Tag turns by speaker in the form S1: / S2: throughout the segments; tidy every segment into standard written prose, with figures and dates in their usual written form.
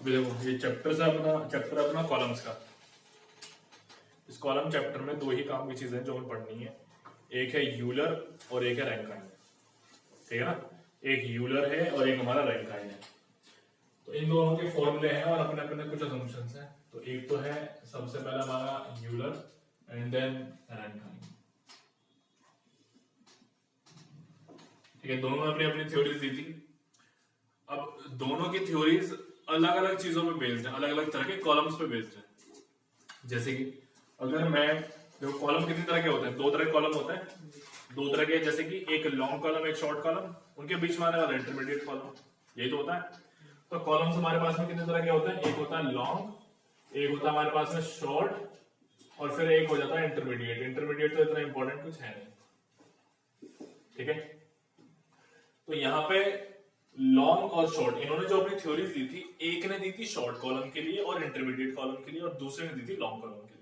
S1: अभी देखो ये चैप्टर अपना कॉलम्स का। इस कॉलम चैप्टर में दो ही काम की चीजें जो हमें पढ़नी है, एक है यूलर और एक है रैंकाइन। ठीक है ना, एक यूलर है और एक हमारा रैंकाइन है। तो इन दोनों के फॉर्मूले हैं और अपने अपने कुछ असम्पशंस हैं। तो एक तो है सबसे पहला हमारा यूलर एंड देन रैंकाइन। ठीक है, दोनों ने अपनी अपनी थ्योरीज दी थी। अब दोनों की थ्योरीज अलग अलग चीजों पे बेस्ड है, अलग अलग तरह के कॉलम्स पे बेस्ड है। जैसे कि अगर मैं देखो, कॉलम कितनी तरह के होते हैं, दो तरह के कॉलम होते हैं, दो तरह के, जैसे कि एक लॉन्ग कॉलम एक शॉर्ट कॉलम, उनके बीच में आने वाला इंटरमीडिएट कॉलम, यही तो होता है। तो कॉलम्स हमारे पास में कितने तरह के होते हैं, एक होता है लॉन्ग, एक होता है हमारे पास में शॉर्ट, और फिर एक हो जाता है इंटरमीडिएट। इंटरमीडिएट तो इतना इंपॉर्टेंट कुछ है नहीं। ठीक है, तो यहाँ पे लॉन्ग और शॉर्ट, इन्होंने जो अपनी थ्योरीज दी थी, एक ने दी थी शॉर्ट कॉलम के लिए और इंटरमीडिएट कॉलम के लिए, और दूसरे ने दी थी लॉन्ग कॉलम के लिए।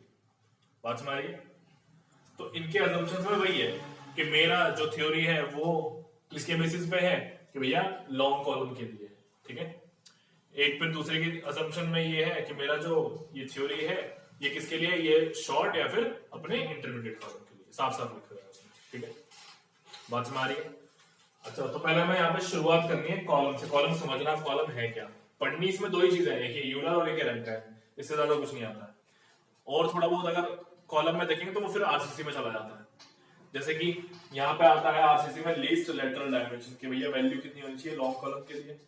S1: बात समझ आई? तो इनके असम्पशंस में वही है कि मेरा जो थ्योरी है वो किसके बेसिस पे है कि भैया लॉन्ग कॉलम के लिए। ठीक है, एक फिर दूसरे की असम्पशन में ये है कि मेरा जो ये थ्योरी है ये किसके लिए, ये शॉर्ट या फिर अपने इंटरमीडिएट कॉलम के लिए। साफ साफ लिखा है। ठीक है, बात समझ आ रही है? अच्छा, तो पहले हमें यहाँ पे शुरुआत करनी है कॉलम से। कॉलम समझना, कॉलम है क्या। पढ़नी इसमें दो ही चीजें हैं, एक ये यूलर और एक ये रैंकाइन, इससे ज्यादा कुछ नहीं आता है। और थोड़ा बहुत अगर कॉलम में देखेंगे तो वो फिर आरसीसी में चला जाता है। जैसे कि यहाँ पे आता है आरसीसी में लीस्ट लेटरल डायमेंशन, कि भैया वैल्यू कितनी होनी चाहिए लॉन्ग कॉलम के लिए।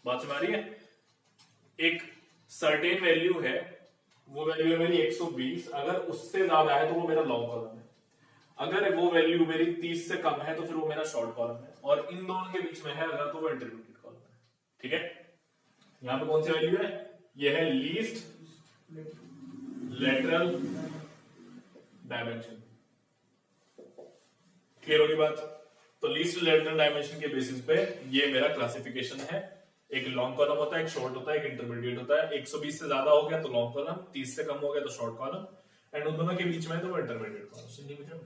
S1: बात समझ आ रही है? एक सर्टेन वैल्यू है, वो वैल्यू है मेरी 120, अगर उससे ज्यादा है तो वो मेरा लॉन्ग कॉलम है, अगर वो वैल्यू मेरी 30 से कम है तो फिर वो मेरा शॉर्ट कॉलम है, और इन दोनों के बीच में है अगर तो वो इंटरमीडिएट कॉलम है। ठीक है, यहां पे कौन सी वैल्यू है, ये है लीस्ट लेटरल डायमेंशन। क्लियर होगी बात? तो लीस्ट लेटरल डायमेंशन के बेसिस पे ये मेरा क्लासिफिकेशन है। एक लॉन्ग कॉलम होता है, एक शॉर्ट होता है, एक इंटरमीडिएट होता है। 120 से ज्यादा हो गया तो लॉन्ग कॉलम, 30 से कम हो गया तो शॉर्ट कॉलम, एंड उन दोनों के बीच में तो वो इंटरमीडिएट कॉलम।
S2: सेंटीमीटर में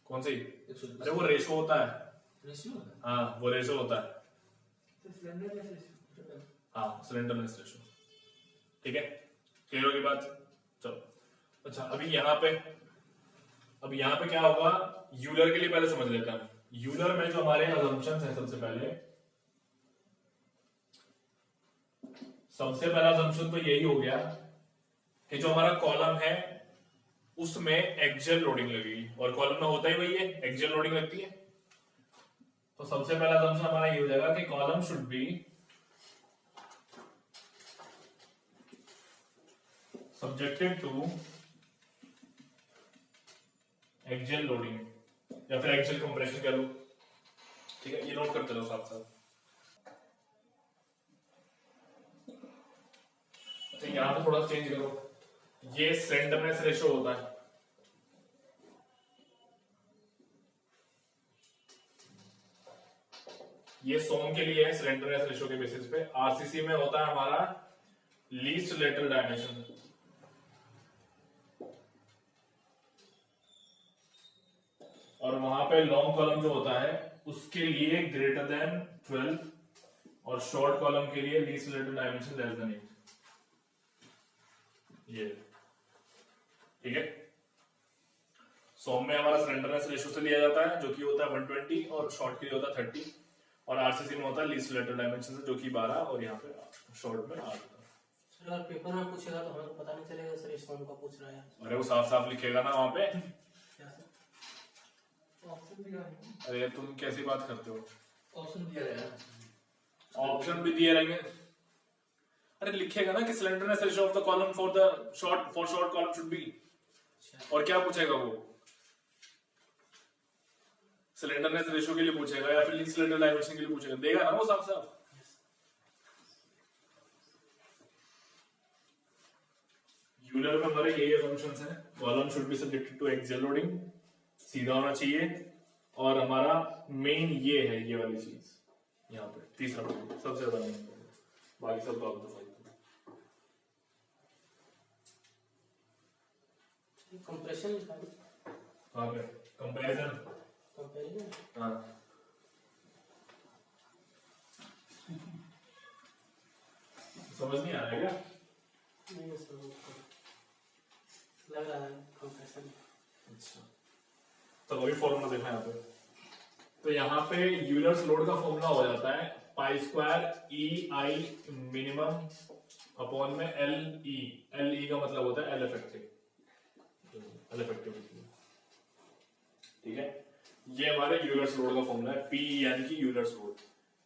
S1: कौन सी? अरे वो रेशो होता है। हाँ, वो रेशो होता है। हाँ, सिलेंडरनेस रेशो। ठीक है, क्लियर होगी बात? चलो, अच्छा अभी यहाँ पे क्या होगा, यूलर के लिए पहले समझ लेते हैं। यूलर में जो हमारे असम्पशंस हैं, सबसे पहला असम्पशन तो यही हो गया कि जो हमारा कॉलम है उसमें एक्सियल लोडिंग लगेगी, और कॉलम में होता ही वही है, एक्सियल लोडिंग लगती है। तो सबसे पहला असम्पशन हमारा ये हो जाएगा कि column should be subjected to axial loading या फिर एक्सियल कंप्रेशन कह लो। ठीक है, ये नोट करते रहो साथ साथ। अच्छा, यहां पे थोड़ा चेंज करो, ये स्लेंडरनेस रेशो होता है। ये सोम के लिए है स्लेंडरनेस रेशो के बेसिस पे। आरसीसी में होता है हमारा लीस्ट लेटरल डायमेंशन, और वहां पे लॉन्ग कॉलम जो होता है उसके लिए ग्रेटर देन 12, और शॉर्ट कॉलम के लिए least lateral dimension less than 8। ये ठीक है, सोम में हमारा स्लेंडरनेस रेशो से लिया जाता है जो कि होता है 120, और शॉर्ट के लिए होता है 30, और आरसीसी में होता है लीस्ट लेटरल डायमेंशन से जो कि 12, और यहाँ पे शॉर्ट में 8 होता है।
S2: सर अगर पेपर में पूछेगा तो हमें तो पता नहीं चलेगा सर, इस फॉर्म का पूछ रहा है।
S1: अरे वो साफ साफ लिखेगा ना वहां पे।
S2: क्या सर? ऑप्शन दिया है।
S1: अरे तुम कैसी बात करते हो?
S2: ऑप्शन दिया है।
S1: ऑप्शन भी दिए रहेंगे। अरे लिखेगा ना कि slenderness ratio of the column for short column should B, और क्या पूछेगा वो, स्लेंडरनेस रेशियो के लिए पूछेगा या फिर लीस्ट लेटरल डायमेंशन के लिए पूछेगा, देगा ना वो साफ साफ। यूलर में हमारे यही असम्पशंस हैं, column should be subjected to axial loading, सीधा होना चाहिए, और हमारा मेन ये है, ये वाली चीज यहाँ पे तीसरा पॉइंट सबसे ज्यादा मेन, बाकी सब तो
S2: कंप्रेशन लिखा है।
S1: हाँ, कंपैरिजन। हाँ, समझ नहीं आ रहा है क्या?
S2: नहीं सर, लग रहा है कंप्रेशन।
S1: अच्छा, तो अभी फॉर्मूला देखा यहाँ पे। तो यहाँ पे यूलर्स लोड का फॉर्मूला हो जाता है पाई square E I minimum upon में एल ई। एल ई का मतलब होता है एल इफेक्टिव, एल इफेक्टिव। ठीक है, ये हमारे यूलर्स लोड का फॉर्मूला है, पी यानी कि Euler's load,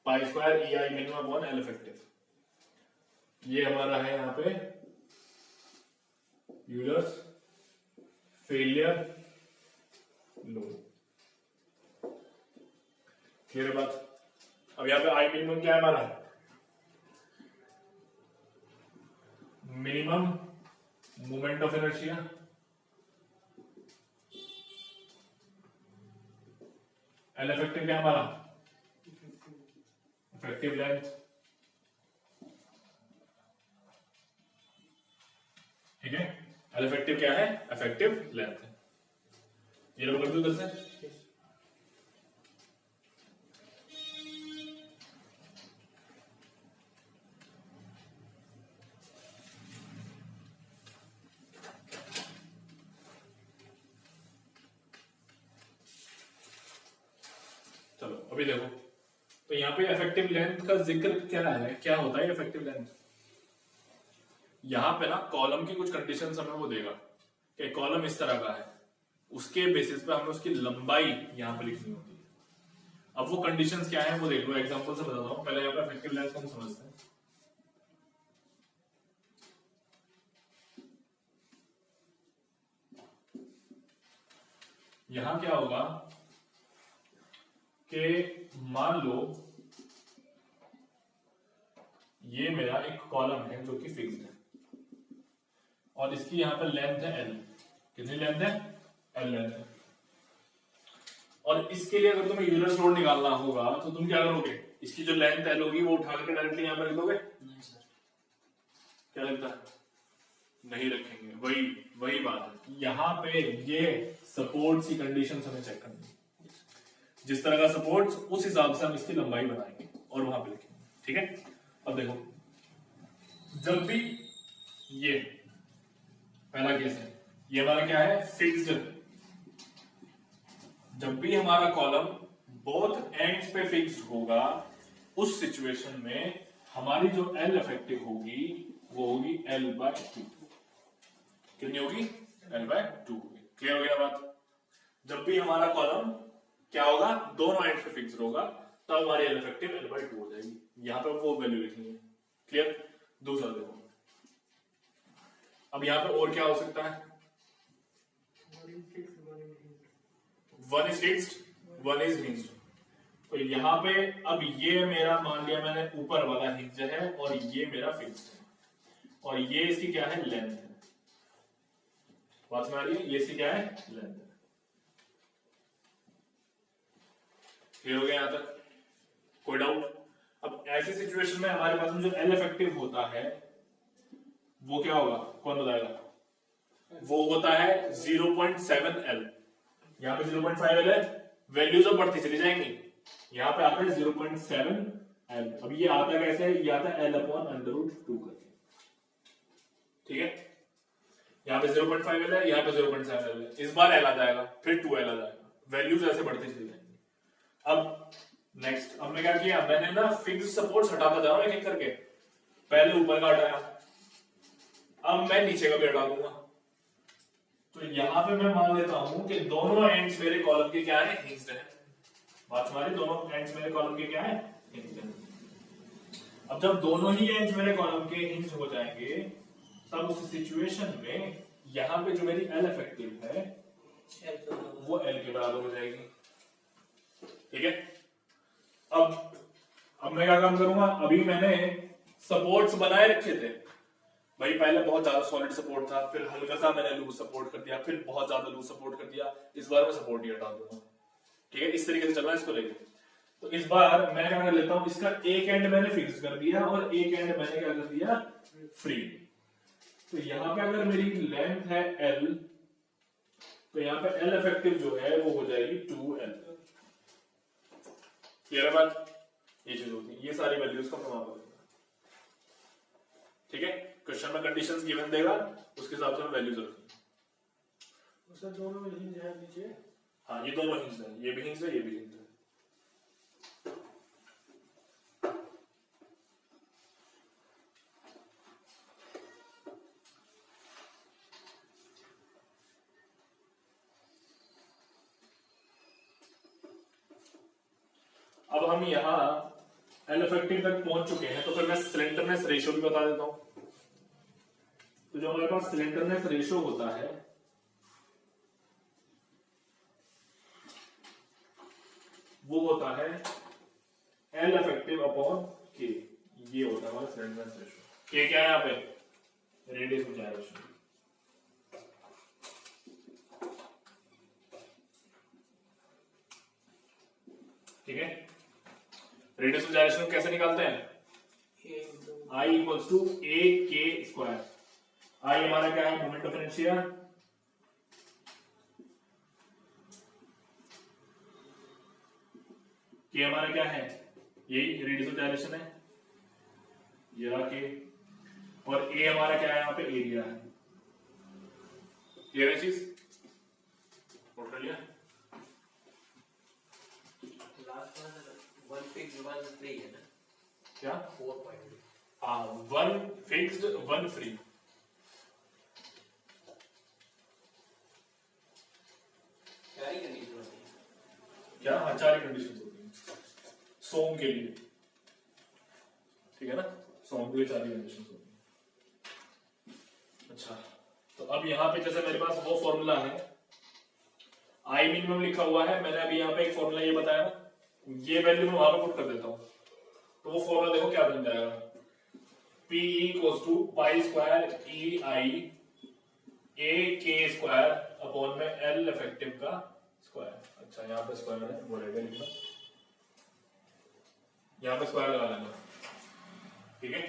S1: pi square E I minimum upon L effective. ये हमारा है यहाँ पे यूलर्स फेलियर लोड। क्लियर बात? अब यहाँ पे आई मिनिमम क्या है हमारा? Minimum moment of inertia, L effective क्या है हमारा? Effective length. ठीक है, एल इफेक्टिव क्या है? इफेक्टिव लेंथ है। ये लोग कर दो इधर से। चलो अभी देखो, तो यहाँ पे इफेक्टिव लेंथ का जिक्र क्या है, क्या होता है इफेक्टिव लेंथ? यहाँ पे ना कॉलम की कुछ कंडीशंस हमें वो देगा कि कॉलम इस तरह का है, उसके बेसिस पे हमें उसकी लंबाई यहाँ पे लिखनी होती है। अब वो कंडीशंस क्या है वो देख लो, एग्जांपल से बताता हूँ। पहले यहाँ पे इफेक्टिव लेंथ को हम समझते हैं। यहाँ क्या होगा कि मान लो ये मेरा एक कॉलम है जो कि फिक्स्ड है और इसकी यहां पर लेंथ है एल। कितनी लेंथ है? एल लेंथ है। और इसके लिए अगर तुम्हें यूलर्स लोड निकालना होगा तो तुम क्या करोगे? इसकी जो लेंथ एल होगी वो उठा करके डायरेक्टली यहां पर रख दोगे?
S2: नहीं सर।
S1: क्या लगता है? नहीं रखेंगे। वही बात है, यहाँ पे ये सपोर्ट्स की कंडीशन हमें चेक करनी है। जिस तरह का सपोर्ट्स उस हिसाब से हम इसकी लंबाई बनाएंगे और वहां पे लिखेंगे। ठीक है, अब देखो, जब भी ये पहला केस है, ये हमारा क्या है? फिक्स्ड। जब भी हमारा कॉलम बोथ एंड्स पे फिक्स्ड होगा, उस सिचुएशन में हमारी जो एल इफेक्टिव होगी वो होगी L/2। कितनी होगी? L/2 होगी। क्लियर हो गया बात? जब भी हमारा कॉलम क्या होगा? दोनों एंड्स पे फिक्स्ड होगा, तब हमारी एल इफेक्टिव L/2 हो जाएगी। यहां पे वो वैल्यू लिखनी है। क्लियर? दूसरा देखो, अब यहां पे और क्या हो सकता है? One is fixed, one is hinged. तो यहां पे अब ये मेरा मान लिया मैंने ऊपर वाला हिंज है और ये मेरा फिक्स्ड है और ये इसकी क्या है? लेंथ है। बात में आ रही है? ये इसकी क्या है? लेंथ है। क्लियर हो गया यहां तक? कोई डाउट? अब ऐसी सिचुएशन में हमारे पास में जो एल इफेक्टिव होता है वो क्या होगा? कौन बताएगा? वो होता है 0.7 एल। यहां पे 0.5 एल है, वैल्यूज अब बढ़ती चली जाएंगी। यहां पे आता है 0.7 एल। अब ये आता कैसे है? ये आता है L/√2 करके। ठीक है, यहां पे 0.5 एल है, यहां पे 0.7 एल है। इस बार एल आ जाएगा, फिर 2 एल आ जाएगा, वैल्यूज ऐसे बढ़ती चली जाएंगी। अब नेक्स्ट, अब मैं क्या किया? मैंने ना फिक्स्ड सपोर्ट्स हटाता जा रहा हूं एक एक करके। पहले ऊपर का हटाया, अब मैं नीचे का भी हटा दूंगा। तो यहां पे मैं मान लेता हूं कि दोनों एंड्स मेरे कॉलम के क्या है? हिंज्ड है। बात हमारी, दोनों एंड्स मेरे कॉलम के क्या है? हिंज्ड है। अब जब दोनों ही एंड्स मेरे कॉलम के हिंज्ड हो जाएंगे, तब उस सिचुएशन में यहां पे जो मेरी एल इफेक्टिव है वो एल के बराबर हो जाएगी। ठीक है, अब मैं क्या काम करूंगा? अभी मैंने सपोर्ट्स बनाए रखे थे भाई। पहले बहुत ज्यादा सॉलिड सपोर्ट था, फिर हल्का सा मैंने लूज सपोर्ट कर दिया, फिर बहुत ज्यादा लूज सपोर्ट कर दिया। इस बार मैं सपोर्ट ही हटा दूंगा। ठीक है, इस तरीके से चलना है इसको लेके। तो इस बार मैं क्या कर लेता हूं? इसका एक एंड मैंने फिक्स कर दिया और एक एंड मैंने क्या कर दिया? फ्री। तो यहां पे अगर मेरी लेंथ है एल, तो यहां पे एल इफेक्टिव जो है वो हो जाएगी 2L। क्लियर है बात? ये चीज होती है, ये सारी वैल्यूज का प्रमाण होता है। क्वेश्चन में कंडीशंस गिवन देगा, उसके हिसाब से हम वैल्यूज रखेंगे।
S3: उसमें दोनों में हिंज है नीचे।
S1: हाँ, ये दोनों हिंज है, ये भी हिंज है, ये भी हिंज है। अब हम यहाँ एल इफेक्टिव तक पहुंच चुके हैं, तो फिर मैं स्लेंडरनेस रेशियो भी बता देता हूं। तो जो हमारे पास स्लेंडरनेस रेशियो होता है वो होता है एल इफेक्टिव अपॉन के। ये होता है हमारा स्लेंडरनेस रेशियो। के क्या है यहाँ पे? Radius of gyration। ठीक है, रेडियस ऑफ gyration को कैसे निकालते हैं? I equals to A K square. आई हमारा क्या है? Moment of inertia. के हमारा क्या है? यही रेडियस ऑफ gyration है, या के। और ए हमारा क्या है? यहाँ पे एरिया है। क्लियर है चीज? नोट कर लिया?
S2: लास्ट में 1 फिक्स 1 फ्री है ना?
S1: क्या?
S2: 4 पॉइंट।
S1: हाँ, 1 फिक्स्ड 1 फ्री।
S2: क्या ही कंडीशन होती है?
S1: क्या? हाँ, 4 कंडीशंस होती हैं सोम के लिए। ठीक है ना, सोम के लिए 4 कंडीशंस होती हैं। अच्छा, तो अब यहाँ पे जैसे मेरे पास वो फॉर्मूला है, आई मिनिमम लिखा हुआ है, मैंने अभी यहाँ पे एक फॉर्मूला ये बताया ना, ये वैल्यू मैं वहां पे पुट कर देता हूँ, तो वो फॉर्मूला देखो क्या बन जाएगा। P equals to pi square E I A K square upon में एल इफेक्टिव का स्क्वायर। अच्छा, यहाँ पे स्क्वायर है, वो रहेगा लिखना, यहाँ पे स्क्वायर लगा लेना। ठीक है,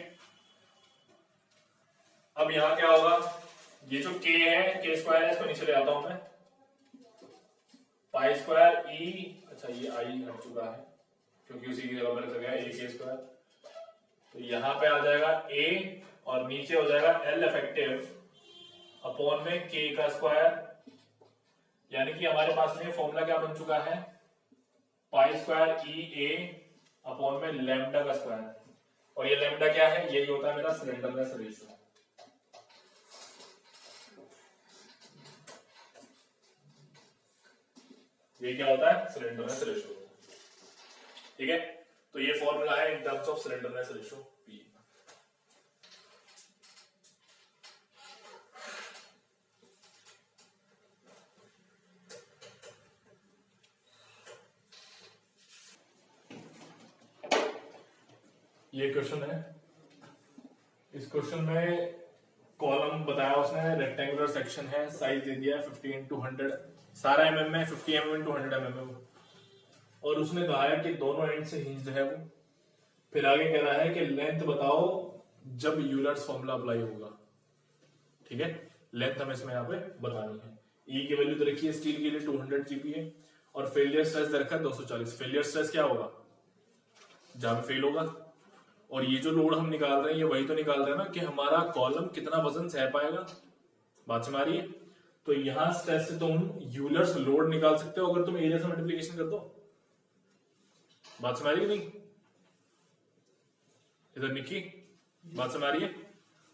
S1: अब यहाँ क्या होगा? ये जो k है, के स्क्वायर है, इसको नीचे ले आता हूं मैं। पाई स्क्वायर ई, अच्छा ये आई हट चुका है क्योंकि उसी की जगह पर रखा गया है ए के स्क्वायर, तो यहां पे आ जाएगा a और नीचे हो जाएगा एल इफेक्टिव अपॉन में k का स्क्वायर। यानी कि हमारे पास में फॉर्मूला क्या बन चुका है? पाई स्क्वायर ई ए अपॉन में लैम्डा का स्क्वायर। और ये लैम्डा क्या है? यही होता है मेरा स्लेंडरनेस रेशियो। ये क्या होता है? Slenderness ratio. ठीक है, तो ये फॉर्मूला है in terms of slenderness ratio P। ये क्वेश्चन है, इस क्वेश्चन में कॉलम बताया उसने, रेक्टेंगुलर सेक्शन है, साइज दे दिया 50x100, सारा mm में 50 mm into 100 mm है वो, और उसने कहा है कि दोनों एंड से हिंज्ड है वो। फिर आगे कह रहा है कि लेंथ बताओ जब यूलर्स फॉर्मूला अप्लाई होगा। ठीक है, लेंथ हमें इसमें यहाँ पे बतानी है। ई की वैल्यू तो रखी है स्टील के लिए 200 GPa और फेलियर स्ट्रेस दे रखा है 240। फेलियर स्ट्रेस क्या होगा? जहां पे फेल होगा। और ये जो लोड हम निकाल रहे हैं, ये वही तो निकाल रहे हैं ना कि हमारा कॉलम कितना वजन सह पाएगा। बात समझ आ रही है? तो यहां स्ट्रेस से तुम यूलर्स लोड निकाल सकते हो अगर तुम एरिया से मल्टीप्लिकेशन कर दो। बात समझ आ रही है? नहीं, इधर निकी, बात समझ आ रही है?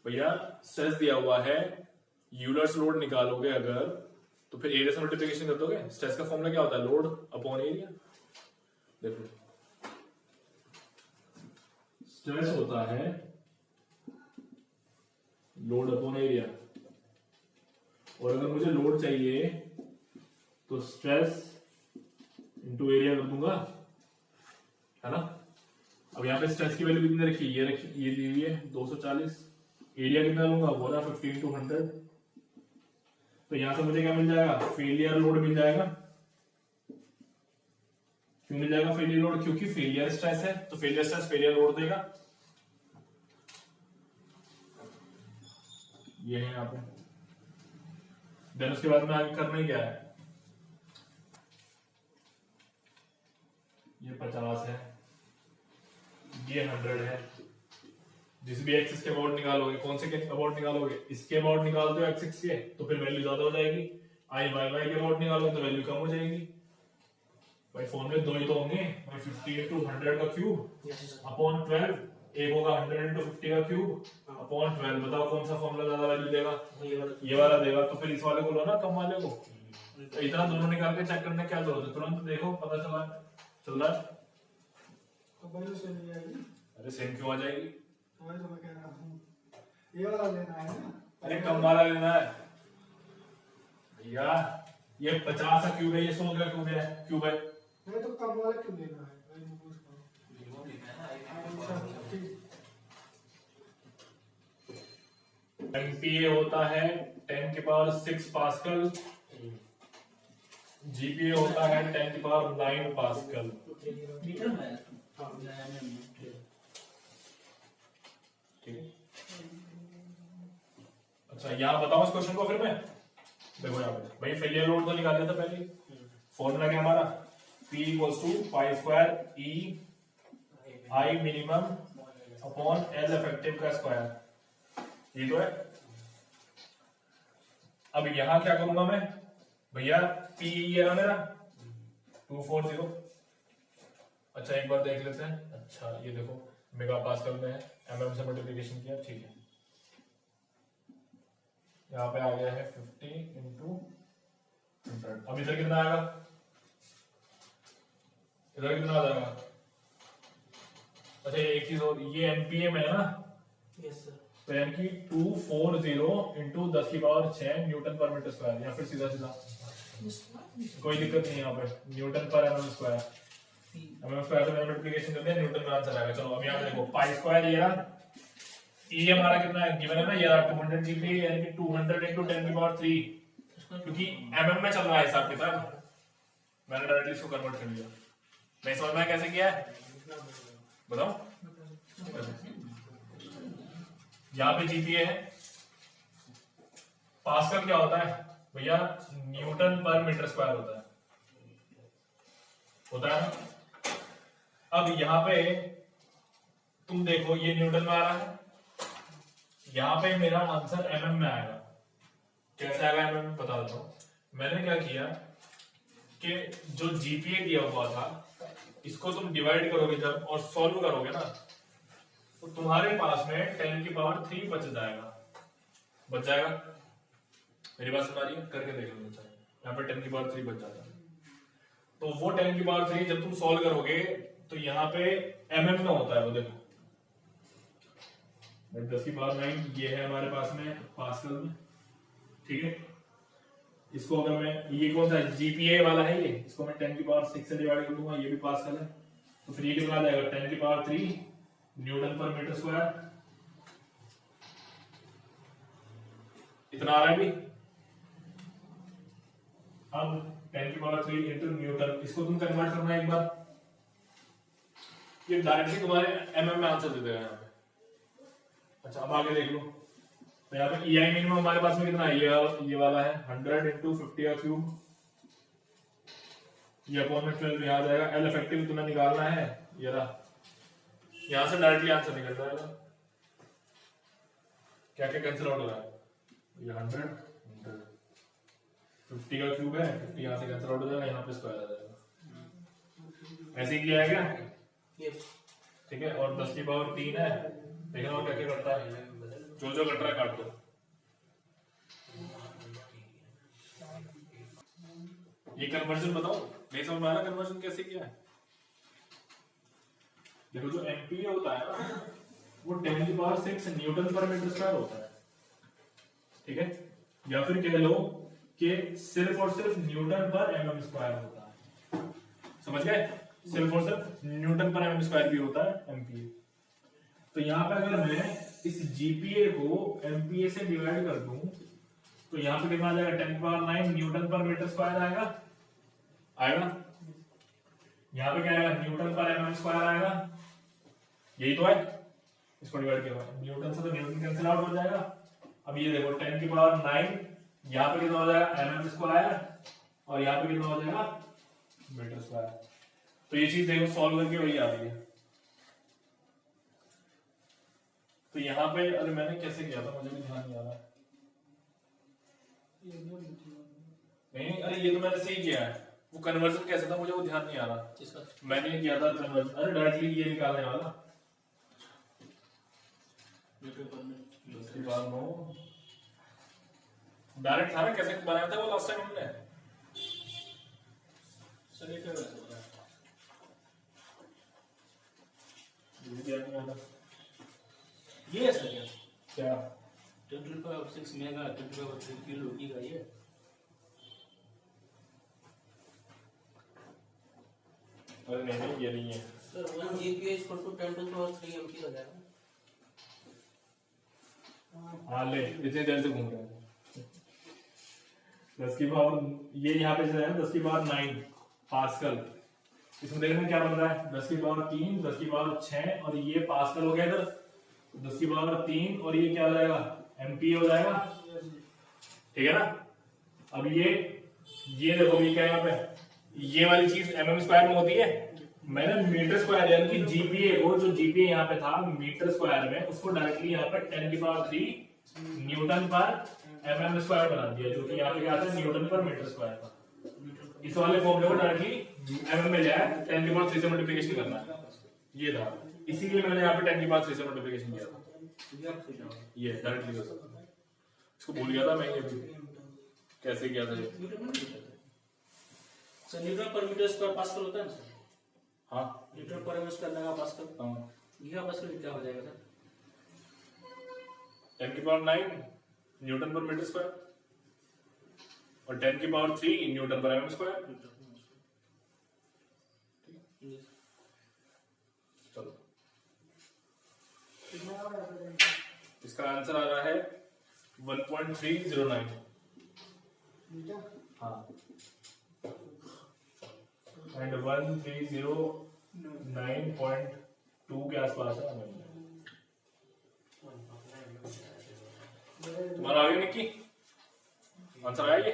S1: भैया स्ट्रेस दिया हुआ है, यूलर्स लोड निकालोगे अगर तो फिर एरिया से मल्टीप्लिकेशन कर दोगे। स्ट्रेस का फॉर्मूला क्या होता है? Load upon area. देखो, स्ट्रेस होता है लोड अपॉन एरिया, और अगर मुझे लोड चाहिए तो स्ट्रेस इंटू एरिया कर दूंगा, है ना। अब यहाँ पे स्ट्रेस की वैल्यू कितनी रखी? ये रखी, ये दी हुई है 240। एरिया कितना लूंगा? वो ना 50 into 100। तो यहां से मुझे क्या मिल जाएगा? फेलियर लोड मिल जाएगा। क्यों मिल जाएगा फेलियर लोड? क्योंकि फेलियर स्ट्रेस है, तो फेलियर स्ट्रेस फेलियर लोड देगा। ये है यहाँ पे। देन उसके बाद में आगे करना ही क्या है? ये 50 है, ये 100 है, जिस भी एक्सिस के अबाउट निकालोगे, कौन से के अबाउट निकालोगे, इसके अबाउट निकालते हो एक्सिस के तो फिर वैल्यू ज्यादा हो जाएगी। आई वाई वाई के अबाउट निकालोगे तो वैल्यू कम हो जाएगी। भाई फॉर्मूले दो ही तो होंगे भाई, 50 into 100 का क्यूब अपॉन 12, एक होगा 100 into 50 का क्यूब अपॉन 12। बताओ कौन सा फॉर्मूला ज्यादा वैल्यू देगा? ये वाला देगा। तो फिर इस वाले को लो ना, कम वाले को। तो इतना दोनों निकाल के चेक करने की क्या जरूरत है, तुरंत देखो पता चल रहा है। अरे सेम क्यों आ जाएगी?
S3: ये वाला लेना है ना?
S1: अरे कम वाला लेना है भैया। ये 50 का क्यूब है, ये 100 का क्यूब है, क्यूब है।
S3: नहीं तो कम वाला क्यों लेना है? वही मैं पूछ रहा हूँ।
S1: एमपीए होता है 10 की पावर 6 पास्कल, जीपीए होता है 10 की पावर 9 पास्कल। ठीक है। अच्छा यहाँ बताओ इस क्वेश्चन को फिर मैं। देखो यहाँ पे भाई फेलियर लोड तो निकाल लिया था पहले। फॉर्मूला क्या हमारा? P equals to pi square E I minimum upon L effective का स्क्वायर। ये तो है। अब यहाँ क्या करूंगा मैं भैया? P ये रहा मेरा 240। अच्छा एक बार देख लेते हैं। अच्छा ये देखो मेगा पास्कल में है, mm से मल्टीप्लिकेशन किया, ठीक है। यहाँ पे आ गया है 50 into 100। अब इधर कितना आएगा? इधर कितना आ जाएगा? अच्छा एक चीज और, ये एमपीए में है ना?
S2: Yes sir.
S1: तो यानी कि 240 into 10 की पावर 6 न्यूटन पर मीटर स्क्वायर, या फिर सीधा सीधा कोई दिक्कत नहीं है यहाँ पे, न्यूटन पर एमएम स्क्वायर। एमएम स्क्वायर से मल्टीप्लिकेशन करते हैं, न्यूटन में आंसर आएगा। चलो अब यहाँ पे देखो पाई स्क्वायर ये रहा, ये हमारा कितना है गिवन है ना, ये रहा 200 जीपी, यानी कि 200 into 10 की पावर 3, क्योंकि एमएम में चल रहा है हिसाब किताब, मैंने डायरेक्टली इसको कन्वर्ट कर लिया। नहीं समझ में कैसे किया है बताओ? यहाँ पे जीपीए है, पास्कल क्या होता है भैया? न्यूटन पर मीटर स्क्वायर होता है ना? अब यहाँ पे तुम देखो ये न्यूटन में आ रहा है, यहाँ पे मेरा आंसर एमएम में आएगा। कैसे आएगा एमएम में बता देता हूं। मैंने क्या किया कि जो जीपीए दिया हुआ था इसको तुम डिवाइड करोगे जब और सॉल्व करोगे ना, तो तुम्हारे पास में 10 की पावर 3 बच जाएगा। मेरी बात सुना रही है? करके देख लो। यहाँ पे 10 की पावर 3 बच जाता है। तो वो 10 की पावर 3 जब तुम सॉल्व करोगे तो यहाँ पे एमएम में होता है वो। देखो 10 की पावर 9 ये है हमारे पास में पास्कल में, ठीक है। इसको अगर मैं, ये कौन सा जीपीए वाला है, ये इसको मैं 10 की पावर 6 से डिवाइड कर दूंगा, ये भी पास्कल है। तो फिर ये कितना आ जाएगा? 10 की पावर 3 न्यूटन पर मीटर स्क्वायर। इतना आ रहा है भी। अब 10 की पावर 3 इंटू न्यूटन, इसको तुम कन्वर्ट करना एक बार, ये डायरेक्टली तुम्हारे एमएम में आंसर दे देगा यहाँ पे। अच्छा अब आगे देख लो, तो यहाँ पे EI मिनिमम हमारे पास में कितना है? ये वाला है 100 into 50 का क्यूब, ये अपॉन में 12 यहाँ आ जाएगा। L इफेक्टिव तुम्हें निकालना है, ये रहा, यहाँ से डायरेक्टली आंसर निकल जाएगा। क्या क्या कैंसिल आउट हो रहा है? ये 100 50 का क्यूब है, 50 यहाँ से कैंसिल आउट हो जाएगा, यहाँ पे स्क्वायर आ जाएगा। ऐसे ही किया है क्या? ठीक है। और 10 की पावर 3 है, देखना और क्या क्या करता है, जो कट रहा है काट दो। ये कन्वर्जन बताओ, नहीं समझ में आ रहा कन्वर्जन कैसे किया है? देखो जो एमपीए होता है ना वो 10 की पावर 6 न्यूटन पर मीटर स्क्वायर होता है, ठीक है। या फिर कह लो कि सिर्फ और सिर्फ न्यूटन पर एमएम स्क्वायर होता है। समझ गए? सिर्फ और सिर्फ न्यूटन पर एमएम स्क्वायर भी होता है एमपीए। तो यहाँ पे अगर मैं इस जीपीए को एमपीए से डिवाइड कर दूं तो यहाँ पे कितना आ जाएगा? 10 की पावर 9 न्यूटन पर मीटर स्क्वायर आएगा। यहाँ पे क्या आएगा? न्यूटन पर एमएम स्क्वायर आएगा। यही तो है, इसको डिवाइड किया हुआ है। न्यूटन से तो न्यूटन कैंसिल आउट हो जाएगा। अब ये देखो 10 की पावर 9, यहाँ पे कितना हो जाएगा? एमएम स्क्वायर, और यहाँ पे कितना हो जाएगा? Meter square. तो ये चीज देखो सॉल्व करके वही आ रही है। तो यहाँ पे अरे मैंने कैसे किया था मुझे भी ध्यान नहीं आ रहा। नहीं अरे ये तो मैंने सही किया है, वो कन्वर्जन कैसे था मुझे वो ध्यान नहीं आ रहा।
S2: किसका?
S1: मैंने किया था कन्वर्जन, अरे डायरेक्टली ये निकालने वाला डायरेक्ट था ना, कैसे बनाया था वो लास्ट टाइम हमने।
S2: सर ये क्या वैसे हो रहा है? ये है सर क्या?
S1: क्या
S2: 10⁶ मेगा 10⁻³ किलो की का ये।
S1: अरे नहीं ये नहीं है
S2: सर 1 GPA = 10⁻³ MP हो जाएगा।
S1: हाँ ले इतनी देर से घूम रहे हैं। 10 की पावर ये यहाँ पे जो है 10 की पावर 9 पास्कल, इसमें देखने क्या बन रहा है 10 की पावर 3 10 की पावर 6 और ये पास्कल हो गया इधर 10 की पावर 3 और ये क्या हो जाएगा एमपी हो जाएगा, ठीक है ना। अब ये देखो ये क्या है यहाँ पे ये वाली चीज mm² में होती है, मैंने मीटर स्क्वायर यानी कि जीपीए को जो जीपीए यहाँ पे था मीटर स्क्वायर में उसको डायरेक्टली यहाँ पे 10⁻³ न्यूटन पर mm² बना दिया, जो कि यहाँ पे क्या आता है न्यूटन पर मीटर स्क्वायर का। इस वाले फॉर्मूले को डायरेक्टली mm में जाए 10⁻³ से मल्टीप्लिकेशन करना है, ये था इसीलिए मैंने यहाँ पे 10⁻³ से मल्टीप्लिकेशन किया था, ये डायरेक्टली इसको भूल गया था मैं, ये कैसे किया था ये।
S2: सर Nm/m² पास्कल होता है ना सर?
S1: हाँ
S2: Nm/m² मेगापास्कल।
S1: हाँ
S2: गीगापास्कल क्या हो जाएगा सर?
S1: 10⁹ न्यूटन पर मीटर स्क्वायर और 10⁻³ न्यूटन पर mm²। चलो इसका आंसर आ रहा है 1.309। हाँ एंड 1309.2 के आसपास है। तुम्हारा आ गया निक्की आंसर आया ये।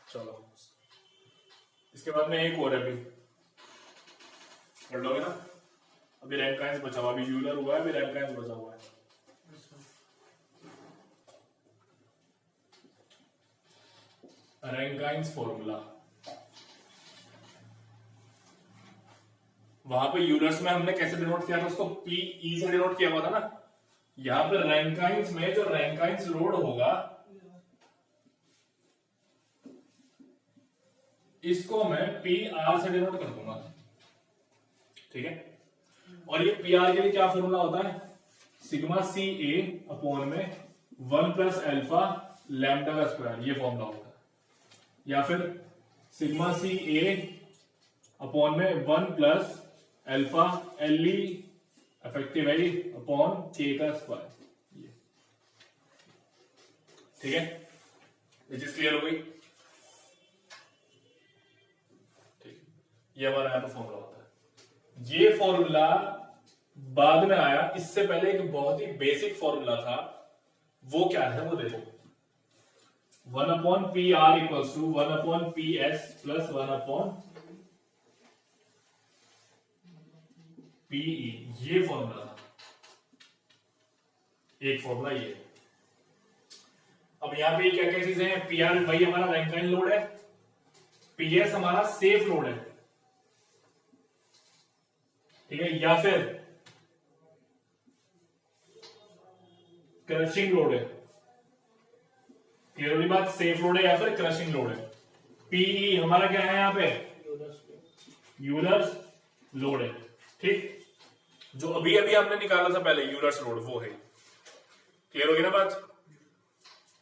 S1: चलो इसके बाद में एक और है, अभी पढ़ लोगे ना। अभी रैंकाइंस बचा हुआ, अभी यूलर हुआ है, अभी रैंकाइंस बचा हुआ है। रैंकाइंस फॉर्मूला, वहां पे यूलर्स में हमने कैसे डिनोट किया था उसको पीई से डिनोट किया हुआ था ना। यहां पे रैंकाइंस में जो रैंकाइंस लोड होगा इसको मैं पी आर से डिनोट कर दूंगा, ठीक है। और ये पी आर के लिए क्या फॉर्मूला होता है सिग्मा सी ए अपॉन में 1 + अल्फा लैम्डा का स्क्वायर, ये फॉर्मूला होता है। या फिर सिग्मा सी ए अपॉन में 1 + alpha L E effective L upon के का स्क्वायर, ठीक है। ये चीज क्लियर हो गई, ठीक। ये हमारा यहाँ पे फॉर्मूला होता है। ये फॉर्मूला बाद में आया, इससे पहले एक बहुत ही बेसिक फॉर्मूला था, वो क्या है वो देखो। 1/PR = 1/PS + 1/PE, ये फॉर्मूला था, एक फॉर्मूला ये। अब यहां पे क्या क्या चीजें हैं, PR वही हमारा रैंकाइन लोड है, PS हमारा सेफ लोड है, ठीक है, या फिर क्रशिंग लोड है। क्लियर हुई बात, सेफ लोड है या फिर क्रशिंग लोड है। पीई हमारा क्या है यहाँ पे यूलर्स लोड है, ठीक। जो अभी अभी हमने निकाला था पहले यूलर्स लोड वो है। क्लियर होगी ना बात।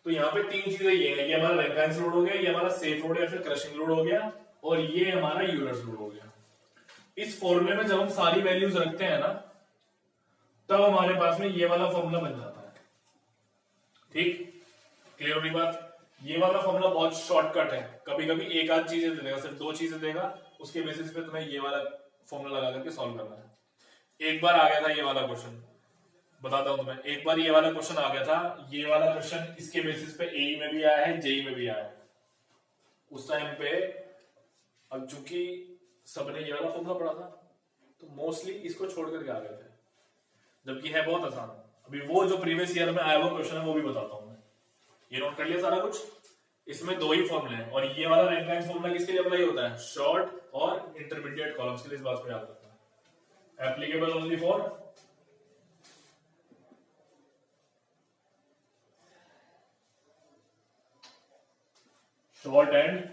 S1: तो यहाँ पे तीन चीजें ये है, ये हमारा रैंकाइंस लोड हो गया, ये हमारा सेफ लोड या फिर क्रशिंग लोड हो गया, और ये हमारा यूलर्स लोड हो गया। इस फॉर्मूले में जब हम सारी वैल्यूज रखते हैं ना तब हमारे पास में ये वाला फॉर्मूला बन जाता है, ठीक। क्लियर होगी बात। ये वाला फॉर्मूला बहुत शॉर्टकट है, कभी कभी एक आध चीजें दे देगा, सिर्फ 2 चीजें देगा, उसके बेसिस पे तुम्हें ये वाला फॉर्मूला लगा करके सॉल्व करना है। एक बार आ गया था ये वाला क्वेश्चन, बताता हूं तुम्हें। एक बार ये वाला क्वेश्चन आ गया था, ये वाला क्वेश्चन इसके बेसिस पे एई में भी आया है, जेई में भी आया है उस टाइम पे। अब चूंकि सबने ये वाला फॉर्मूला पढ़ा था तो मोस्टली इसको छोड़ करके आ गए थे, जबकि है बहुत आसान। अभी वो जो प्रीवियस ईयर में आया हुआ क्वेश्चन है वो भी बताता हूं मैं। ये नोट कर लिया सारा कुछ। इसमें दो ही फॉर्मूले हैं और ये वाला रैंक लाइन फॉर्मूला किसके लिए अप्लाई होता है? शॉर्ट और इंटरमीडिएट कॉलम्स के लिए। इस बात को याद रखना। Applicable only for short and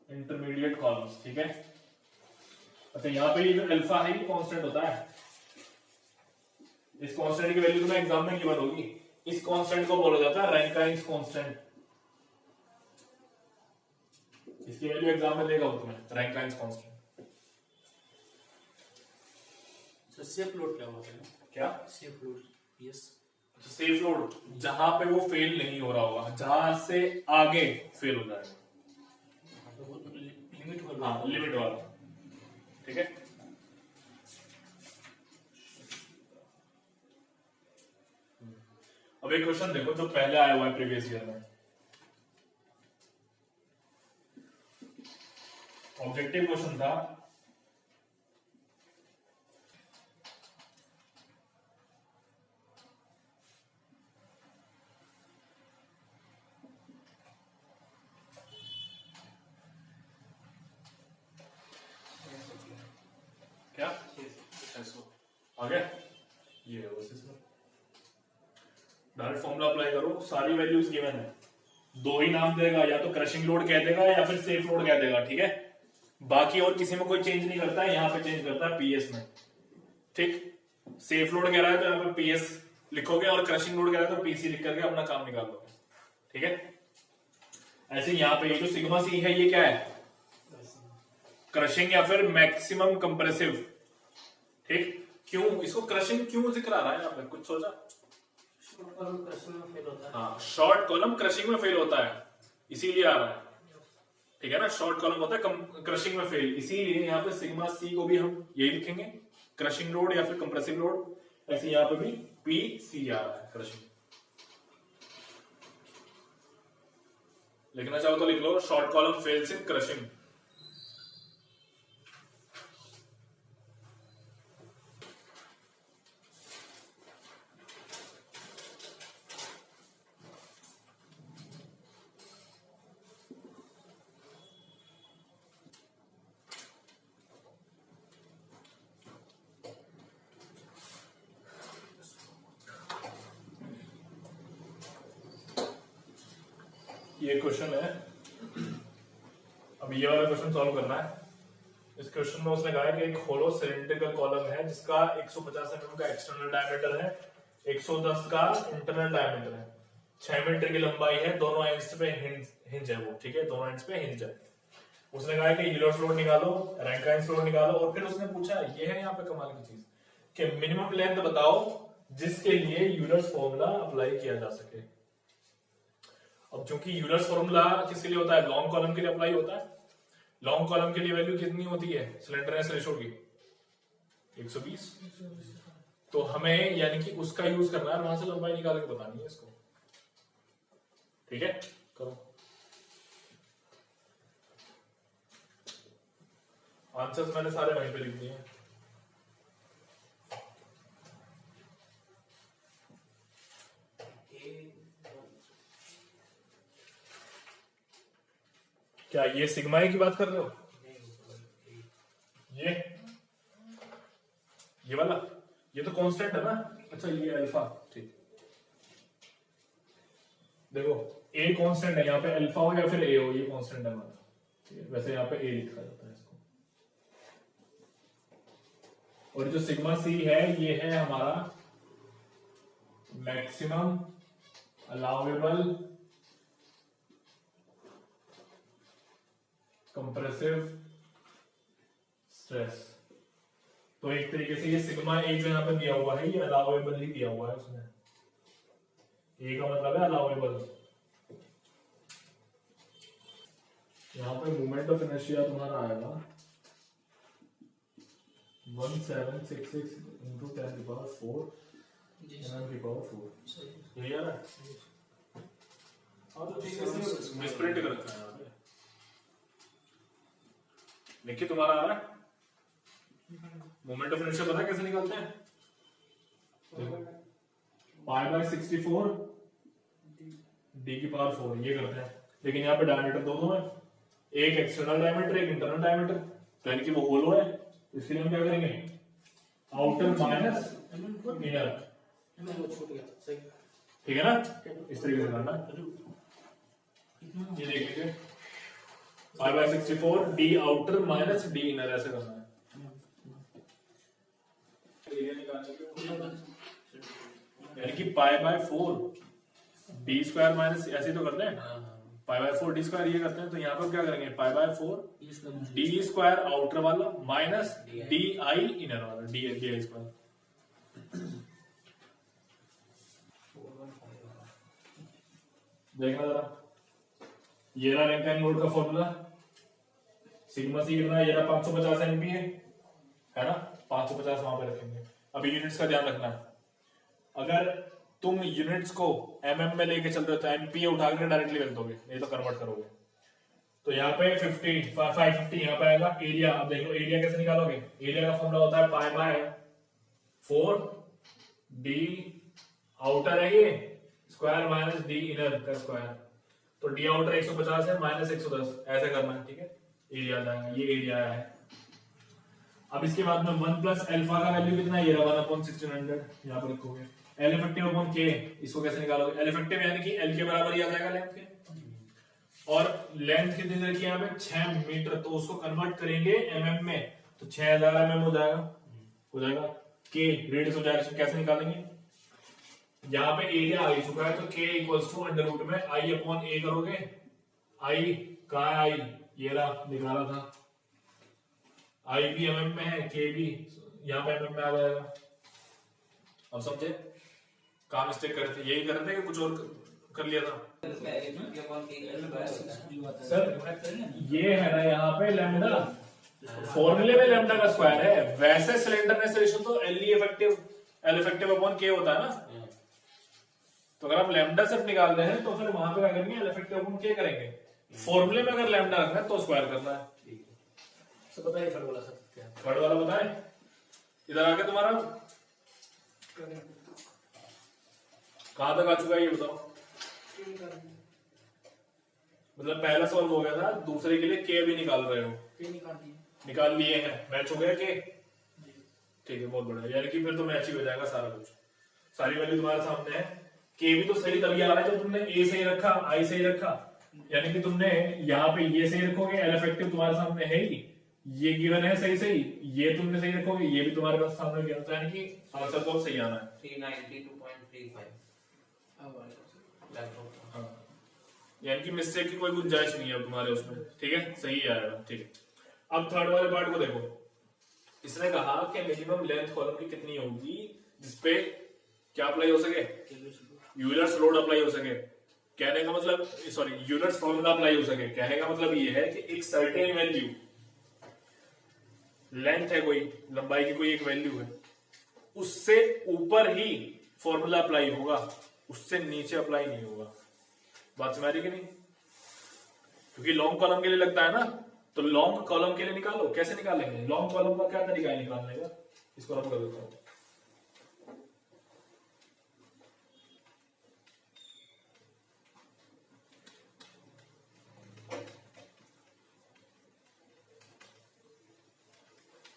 S1: intermediate columns, ठीक है। अच्छा, यहाँ पे ये जो अल्फा है ये कांस्टेंट होता है। इस कांस्टेंट की वैल्यू तुम्हें एग्जाम में गिवन होगी। इस कांस्टेंट को बोला जाता है रैंकाइन्स कांस्टेंट। इसकी वैल्यू एग्जाम में देगा वो तुम्हें, रैंकाइन्स कांस्टेंट।
S2: तो सेफ लोड क्या होता है?
S1: क्या
S2: सेफ लोड? यस।
S1: अच्छा, सेफ लोड जहां पे वो फेल नहीं हो रहा होगा, जहां से आगे फेल हो जाएगा।
S2: लिमिट वाला।
S1: हाँ, लिमिट वाला, ठीक है। अब एक क्वेश्चन देखो जो पहले आया हुआ है प्रीवियस ईयर में। ऑब्जेक्टिव क्वेश्चन था। क्या आ गया? ये है बस इसमें डायरेक्ट फॉर्मूला अप्लाई करो, सारी वैल्यूज गिवन है। दो ही नाम देगा, या तो क्रशिंग लोड कह देगा या फिर सेफ लोड कह देगा, ठीक है। बाकी और किसी में कोई चेंज नहीं करता है, यहां पे चेंज करता है पीएस में, ठीक। सेफ लोड कह रहा है तो यहां पे पीएस लिखोगे और क्रशिंग लोड कह रहा है तो पीसी लिख करके अपना काम निकाल दोगे, ठीक है। ऐसे यहां पे ये जो सिग्मा सी है ये क्या है? क्रशिंग या फिर मैक्सिमम कंप्रेसिव, ठीक। क्यों इसको क्रशिंग क्यों जिक्र आ रहा है यहाँ पे, कुछ सोचा?
S2: शॉर्ट कॉलम क्रशिंग में फेल होता है।
S1: हाँ, शॉर्ट कॉलम क्रशिंग में फेल होता है, इसीलिए आ रहा है, ठीक है ना। शॉर्ट कॉलम होता है क्रशिंग में फेल, इसीलिए यहाँ पे सिग्मा सी को भी हम यही लिखेंगे, क्रशिंग लोड या फिर कंप्रेसिव लोड। ऐसे यहाँ पे भी पी सी आ रहा है, क्रशिंग। लिखना चाहो तो लिख लो, short column fails in crushing. ये क्वेश्चन है, अब ये वाला क्वेश्चन सॉल्व करना है। इस क्वेश्चन में उसने कहा है कि एक होलो सिलिंड्रिकल कॉलम है जिसका 150 mm का एक्सटर्नल डायमीटर है, 110 का इंटरनल डायमीटर है, 6 मीटर की लंबाई है, दोनों एंड्स पे हिंज है वो, ठीक है, दोनों एंड्स पे हिंज है। उसने कहा है कि यूलर्स लोड निकालो, रैंकाइन्स लोड निकालो, और फिर उसने पूछा, ये है यहाँ पे कमाल की चीज, कि मिनिमम लेंथ बताओ जिसके लिए यूलर्स फॉर्मूला अप्लाई किया जा सके। अब चूंकि यूलर्स फॉर्मूला किसके लिए होता है? लॉन्ग कॉलम के लिए अप्लाई होता है। लॉन्ग कॉलम के लिए वैल्यू कितनी होती है स्लेंडरनेस रेशो की? 120। तो हमें यानी कि उसका यूज करना है, वहां से लंबाई निकाल के बतानी है इसको, ठीक है। करो आंसर्स, मैंने सारे वहीं पे लिख दिए हैं। क्या ये सिग्मा ए की बात कर रहे हो? ये वाला, ये तो कांस्टेंट है ना। अच्छा, ये अल्फा, ठीक। देखो ए कांस्टेंट है, यहाँ पे अल्फा हो या फिर ए हो, ये कांस्टेंट है हमारा। वैसे यहाँ पे ए लिखा जाता है इसको। और जो सिग्मा सी है ये है हमारा मैक्सिमम अलाउेबल कंप्रेसिव स्ट्रेस। तो एक तरीके से ये सिग्मा ए जो यहाँ पे दिया हुआ है ये अलाउेबल ही दिया हुआ है उसने। ए का मतलब है अलाउेबल। यहाँ पे मोमेंट ऑफ इनर्शिया तुम्हारा आएगा 1766 into 10 to the power 4 mm की पावर 4। यही आ रहा है? हाँ, तो ठीक है, मिसप्रिंट कर रखा है यहाँ पे। निकी तुम्हारा आ रहा है? मोमेंट ऑफ इनर्शिया पता है कैसे निकालते हैं? पाई बाय 64 डी की पावर 4 ये करते हैं। लेकिन यहाँ पे डायमीटर दोनों है, एक एक्सटर्नल डायमीटर एक इंटरनल डायमीटर, तो यानी कि वो होलो है। इसके लिए हम क्या करेंगे? आउटर माइनस इनर,
S2: वो छूट गया था, सही।
S1: ठीक है ना? इस तरीके से करना है। ये देख लीजिए, pi by 64 D outer minus D inner ऐसे करना है। यानी कि pi by 4 D square minus ऐसे तो करते हैं, पाई बाय 4 डी स्क्वायर ये करते हैं। तो यहाँ पर क्या करेंगे? Pi by 4 D square outer वाला माइनस डी आई इनर वाला, डी आई स्क्वायर। देखना जरा, ये रहा रैंकिन लोड का फॉर्मूला, सिग्मा सी कितना है? ये रहा 550 एमपीए है ना, 550 वहां पे रखेंगे। अभी यूनिट्स का ध्यान रखना है, अगर तुम यूनिट्स को एमएम में लेके चल रहे हो तो एमपीए उठा के डायरेक्टली रख दोगे, नहीं तो कन्वर्ट करोगे। तो यहाँ पे 550 यहाँ पे आएगा। एरिया, अब देखो एरिया कैसे निकालोगे? एरिया का फॉर्मूला होता है पाई बाय 4 डी आउटर है ये स्क्वायर माइनस डी इनर का स्क्वायर। तो डी आउटर 150 है माइनस 110 ऐसे करना है, ठीक है? एरिया जाएगा, ये एरिया है। अब इसके बाद में 1 प्लस अल्फा का वैल्यू कितना है? ये रहा 1/1600 यहाँ पर रखोगे। एल इफेक्टिव अपॉन के, इसको कैसे निकालोगे? एल इफेक्टिव यानी कि एल के बराबर ही आ जाएगा लेंथ के, और लेंथ कितनी दे रखी है यहाँ पे? 6 मीटर, तो उसको कन्वर्ट करेंगे एमएम में, तो 6000 एमएम हो जाएगा। के रेडियस ऑफ डायरेक्शन कैसे निकालेंगे? यहाँ पे एरिया आ चुका है, तो के इक्वल्स टू अंडर रूट में आई अपॉन ए करोगे। आई कहाँ है? आई ये रहा, निकाला था। आई भी एमएम में है, के भी यहाँ पे एमएम में आ जाएगा। अब समझे कहाँ मिस्टेक करे थे? यही कर रहे थे कि कुछ और कर लिया था? सर ये है ना यहाँ पे लैम्डा, फॉर्मूले में लैम्डा का स्क्वायर है, वैसे सिलेंडरनेस रेशियो तो एल इफेक्टिव अपॉन के होता है ना। तो अगर आप लैम्डा सिर्फ निकाल रहे हैं तो फिर वहां पे क्या करेंगे? एल इफेक्टिव अपॉन के करेंगे। फॉर्मूले में अगर लैम्डा रखना है तो स्क्वायर करना है।
S2: सब पता है थर्ड वाला सर क्या?
S1: थर्ड वाला बताए, इधर आके तुम्हारा कहां तक आ चुका है ये बताओ? मतलब पहला सॉल्व हो गया था, दूसरे के लिए के भी निकाल रहे हो? निकाल लिए हैं, मैच हो गया के? ठीक है, बहुत बढ़िया। यानी कि फिर तो मैच ही हो जाएगा सारा कुछ, सारी वैल्यू तुम्हारे सामने है। के भी तो सही तभी आ रहा है जब तुमने ए सही रखा, आई सही रखा। यानी कि तुमने यहाँ पे ये सही रखोगे, एल इफेक्टिव तुम्हारे सामने है ही, ये गिवन है सही, ये तुमने सही रखोगे, ये भी तुम्हारे पास सामने गिवन, तो यानी कि आंसर तो सही आना है।
S4: 392.35
S1: हाँ, यानी कि मिस्टेक की कोई गुंजाइश नहीं है अब तुम्हारे उसमें, ठीक है? सही आएगा, ठीक है। अब थर्ड वाले पार्ट को देखो, इसने कहा कि मिनिमम लेंथ कॉलम की कितनी होगी जिसपे क्या अप्लाई हो सके? यूलर्स लोड अप्लाई हो सके। कहने का मतलब, सॉरी, यूलर्स फॉर्मूला अप्लाई हो सके। कहने का मतलब ये है कि एक सर्टेन वैल्यू, लेंथ है कोई, लंबाई की कोई एक वैल्यू है, उससे ऊपर ही फॉर्मूला अप्लाई होगा, उससे नीचे अप्लाई नहीं होगा। बात समझ रही कि नहीं? क्योंकि लॉन्ग कॉलम के लिए लगता है ना, तो लॉन्ग कॉलम के लिए निकालो। कैसे निकालेंगे? लॉन्ग कॉलम का क्या तरीका है निकालने का? इसको रब कर देता हूं।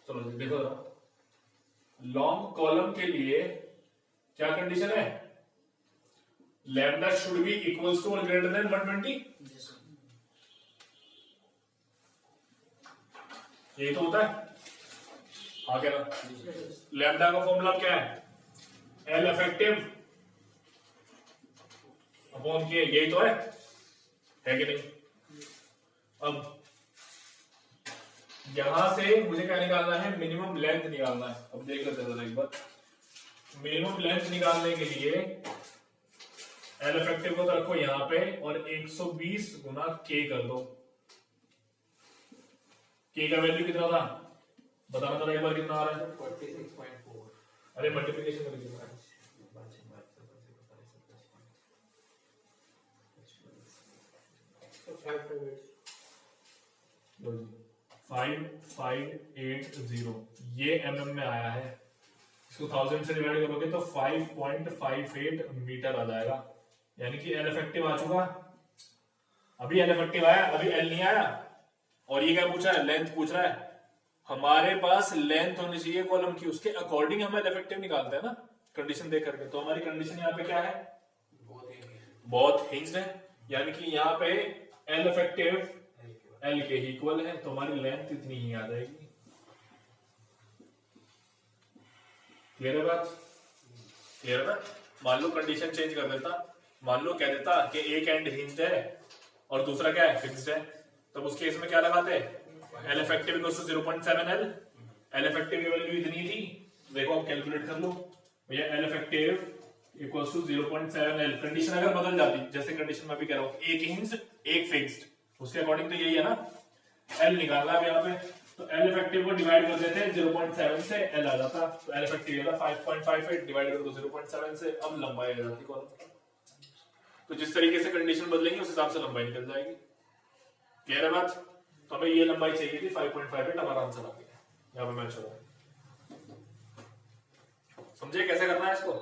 S1: चलो देखो, लॉन्ग कॉलम के लिए क्या कंडीशन है? Lambda should be equals to और ग्रेटर देन 120। यही तो होता है, हाँ क्या ना? लैम्डा का फॉर्मूला क्या है? एल इफेक्टिव अपॉन के, यही तो है कि नहीं? अब यहां से मुझे क्या निकालना है? मिनिमम लेंथ निकालना है। अब देख लेते हैं एक बार, मिनिमम लेंथ निकालने के लिए एल इफेक्टिव को तो रखो यहां पे और 120 गुना के कर दो। के का वैल्यू कितना था बताना था एक बार, कितना आ रहा है?
S4: 46.4।
S1: अरे मल्टीप्लिकेशन कर दीजिए। 5580 ये mm में आया है, इसको 1000 से डिवाइड करोगे तो 5.58 मीटर आ जाएगा, यानी कि एल इफेक्टिव आ चुका। अभी एल इफेक्टिव आया, अभी एल नहीं आया। और ये क्या पूछा है, लेंथ पूछ रहा है। हमारे पास लेंथ होनी चाहिए कॉलम की, उसके अकॉर्डिंग हम एल इफेक्टिव निकालते हैं ना कंडीशन देख करके। तो हमारी कंडीशन यहाँ पे क्या है, बहुत हिंज्ड है, यानी कि यहाँ पे एल इफेक्टिव एल के इक्वल है, तो हमारी लेंथ इतनी ही आ जाएगी। क्लियर है बात, क्लियर है बात। मान लो कंडीशन चेंज कर देता, मान लो कह देता कि एक एंड हिंज्ड है और दूसरा क्या है, फिक्स्ड है, तब उस केस में क्या लगाते, L effective equal to 0.7 L. L effective की वैल्यू इतनी थी, देखो आप कैलकुलेट कर लो भैया, L effective equals to 0.7 L. Condition अगर बदल जाती, जैसे कंडीशन में भी कह रहा हूं, एक हिंज्ड एक फिक्स्ड, उसके अकॉर्डिंग तो यही है ना, एल निकालना है यहाँ पे, तो एल इफेक्टिव को डिवाइड कर देते हैं 0.7 से, एल आ जाता, तो एल इफेक्टिव 5.58 डिवाइड कर दो 0.7 से, अब लंबाई आ जाती कॉलम। तो जिस तरीके से कंडीशन बदलेंगे उस हिसाब से लंबाई निकल जाएगी। क्लियर है बात। तो हमें ये लंबाई चाहिए थी 5.58, हमारा आंसर आ गया, यहाँ पे मैच हो रहा है। समझे कैसे करना है इसको।